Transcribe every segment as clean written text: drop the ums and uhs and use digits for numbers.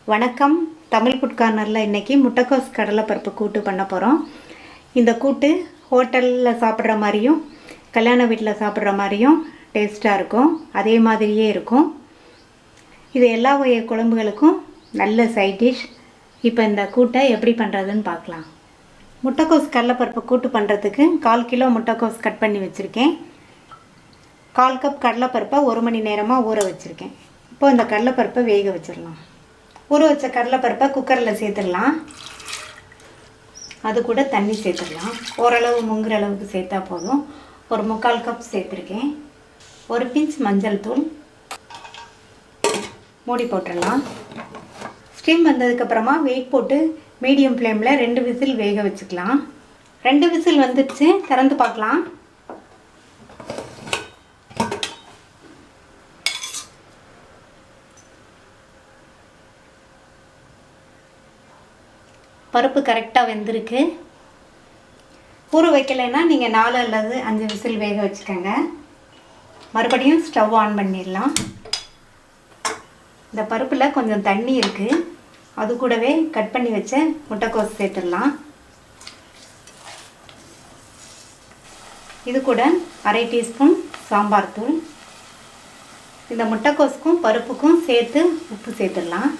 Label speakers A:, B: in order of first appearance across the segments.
A: வணக்கம். தமிழ் ஃபுட் கார்னரில் இன்றைக்கி முட்டைக்கோஸ் கடலைப்பருப்பு கூட்டு பண்ண போகிறோம். இந்த கூட்டு ஹோட்டலில் சாப்பிட்ற மாதிரியும் கல்யாண வீட்டில் சாப்பிட்ற மாதிரியும் டேஸ்ட்டாக இருக்கும். அதே மாதிரியே இருக்கும். இது எல்லா வகை குழம்புகளுக்கும் நல்ல சைட் டிஷ். இப்போ இந்த கூட்டை எப்படி பண்ணுறதுன்னு பார்க்கலாம். முட்டைக்கோஸ் கடலைப்பருப்பு கூட்டு பண்ணுறதுக்கு 1/4 கிலோ முட்டைக்கோஸ் கட் பண்ணி வச்சுருக்கேன். 1/4 கப் கடலைப்பருப்பை 1 மணி நேரமாக ஊற வச்சுருக்கேன். இப்போ இந்த கடலைப்பருப்பை வேக வச்சிடலாம். ஊற வச்ச கடலைப்பருப்பை குக்கரில் சேர்த்துடலாம். அது கூட தண்ணி சேர்த்துடலாம். ஓரளவு முங்குற அளவுக்கு சேர்த்தா போதும். ஒரு 3/4 கப் சேர்த்துருக்கேன். ஒரு பிஞ்ச் மஞ்சள் தூள். மூடி போட்டுடலாம். ஸ்டீம் வந்ததுக்கப்புறமா வெயிட் போட்டு மீடியம் ஃப்ளேமில் 2 விசில் வேக வச்சுக்கலாம். 2 விசில் வந்துடுச்சு. திறந்து பார்க்கலாம். பருப்பு கரெக்டாக வெந்திருக்கு. ஊற வைக்கலைன்னா நீங்கள் 4 அல்லது 5 விசில் வேக வச்சுக்கோங்க. மறுபடியும் ஸ்டவ் ஆன் பண்ணிடலாம். இந்த பருப்பில் கொஞ்சம் தண்ணி இருக்குது. அது கூடவே கட் பண்ணி வச்ச முட்டைக்கோஸ் சேர்த்துடலாம். இது கூட 1/2 டீஸ்பூன் சாம்பார் தூள். இந்த முட்டைக்கோஸுக்கும் பருப்புக்கும் சேர்த்து உப்பு சேர்த்துடலாம்.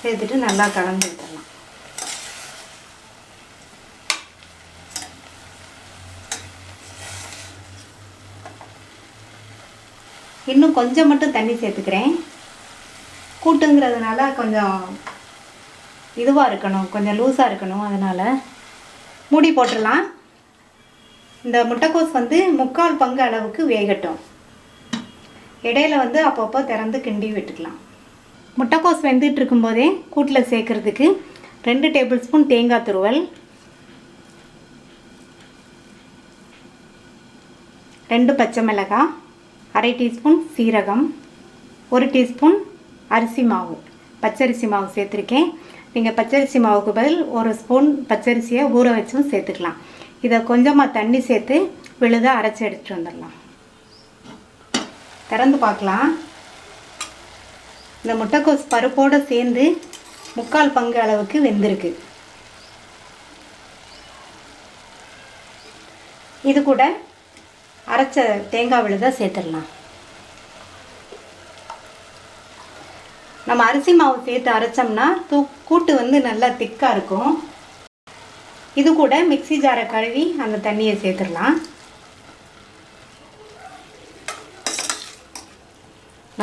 A: சேர்த்துட்டு நல்லா கலந்து விட்டுடலாம். இன்னும் கொஞ்சம் மட்டும் தண்ணி சேர்த்துக்கிறேன். கூட்டுங்கிறதுனால கொஞ்சம் இதுவாக இருக்கணும், கொஞ்சம் லூஸாக இருக்கணும். அதனால் மூடி போட்டுடலாம். இந்த முட்டைக்கோஸ் 3/4 பங்கு அளவுக்கு வேகட்டும். இடையில அப்பப்போ திறந்து கிண்டி விட்டுக்கலாம். முட்டைக்கோஸ் வெந்துட்டு இருக்கும்போதே கூட்டில் சேர்க்குறதுக்கு 2 டேபிள் ஸ்பூன் தேங்காய் துருவல், 2 பச்சை மிளகாய், 1/2 டீஸ்பூன் சீரகம், 1 டீஸ்பூன் அரிசி மாவு, பச்சரிசி மாவு சேர்த்துருக்கேன். நீங்கள் பச்சரிசி மாவுக்கு பதில் 1 ஸ்பூன் பச்சரிசியை ஊற வச்சும் சேர்த்துக்கலாம். இதை கொஞ்சமாக தண்ணி சேர்த்து விழுதாக அரைச்சி எடுத்துகிட்டு வந்துடலாம். திறந்து பார்க்கலாம். இந்த முட்டைக்கோஸ் பருப்போடு சேர்ந்து 3/4 பங்கு அளவுக்கு வெந்திருக்கு. இது கூட அரைச்ச தேங்காய் விழுதை சேர்த்துடலாம். நம்ம அரிசி மாவு சேர்த்து அரைச்சோம்னா கூட்டு நல்லா திக்காக இருக்கும். இது கூட மிக்ஸி ஜாரை கழுவி அந்த தண்ணியை சேர்த்துடலாம்.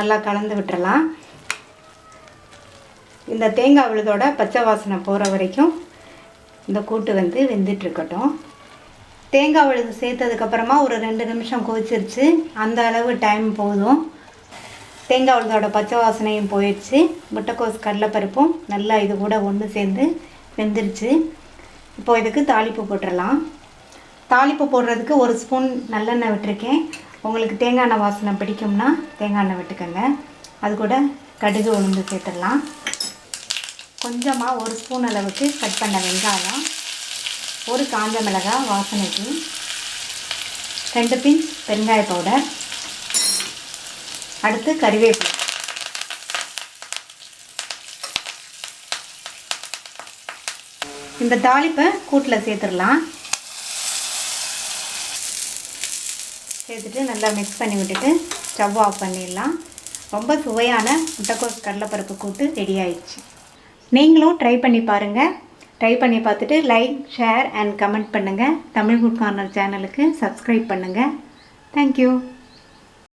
A: நல்லா கலந்து விட்டுறலாம். இந்த தேங்காய் விழுதோட பச்சை வாசனை போகிற வரைக்கும் இந்த கூட்டு வெந்துட்டுருக்கட்டும். தேங்காய் விழுது சேர்த்ததுக்கப்புறமா ஒரு 2 நிமிஷம் கொதிச்சிருச்சு. அந்த அளவு டைம் போதும். தேங்காய் விழுதோட பச்சை வாசனையும் போயிடுச்சு. முட்டைக்கோஸ் கடலைப்பருப்பும் நல்லா இது கூட ஒன்று சேர்ந்து வெந்துருச்சு. இப்போது இதுக்கு தாளிப்பு போட்டுடலாம். தாளிப்பு போடுறதுக்கு 1 ஸ்பூன் நல்லெண்ணெய் விட்டுருக்கேன். உங்களுக்கு தேங்காய் எண்ணெய் வாசனை பிடிக்கும்னா தேங்காய் எண்ணெய் விட்டுக்கோங்க. அது கூட கடுகு உளுந்து சேர்த்துடலாம். கொஞ்சமாக 1 ஸ்பூன் அளவுக்கு கட் பண்ண வெங்காயம், 1 காஞ்ச மிளகாய் வாசனைக்கு, 2 பிஞ்ச் பெருங்காய பவுடர், அடுத்து கறிவேப்பிலை. இந்த தாளிப்பை கூட்டில் சேர்த்துடலாம். சேர்த்துட்டு நல்லா மிக்ஸ் பண்ணி விட்டுட்டு ஸ்டவ் ஆஃப் பண்ணிடலாம். ரொம்ப சுவையான முட்டைக்கோஸ் கடலைப்பருப்பு கூட்டு ரெடி ஆயிடுச்சு. நீங்களும் ட்ரை பண்ணி பாருங்கள். ட்ரை பண்ணி பார்த்துட்டு லைக், ஷேர் அண்ட் கமெண்ட் பண்ணுங்கள். தமிழ் ஃபுட் கார்னர் சேனலுக்கு சப்ஸ்கிரைப் பண்ணுங்கள். தேங்க்யூ.